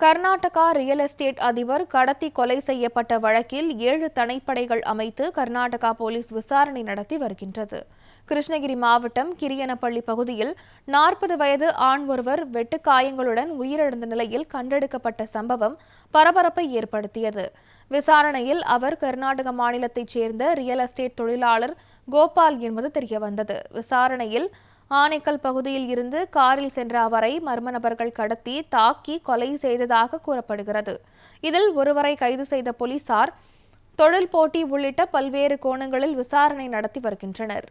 Karnataka real estate அதிபர் கடத்தி கொலை செய்யப்பட்ட வழக்கில் 7 தனிப்படைகள் அமைத்து கர்நாடகா போலீஸ் விசாரணை நடத்தி வருகின்றது. கிருஷ்ணகிரி மாவட்டம் கிரியனப்பள்ளி பகுதியில் 40 வயது ஆண் ஒருவர் வெட்டுக்காயங்களுடன் உயிரிழந்த நிலையில் கண்டெடுக்கப்பட்ட சம்பவம் பரபரப்பை ஏற்படுத்தியது. விசாரணையில் அவர் கர்நாடக மாநிலத்தைச் சேர்ந்த ரியல் எஸ்டேட் தொழிலாளர் கோபால் என்பது தெரியவந்தது. விசாரணையில் ஆனைக்கல் பகுதியில் இருந்து காரில் சென்ற அவரை மர்ம நபர்கள் கடத்தி தாக்கி கொலை செய்ததாக கூறப்படுகிறது. இதில் ஒருவரை கைது செய்த போலீசார் தொழில் போட்டி உள்ளிட்ட பல்வேறு கோணங்களில் விசாரணை நடத்தி வருகின்றனர்.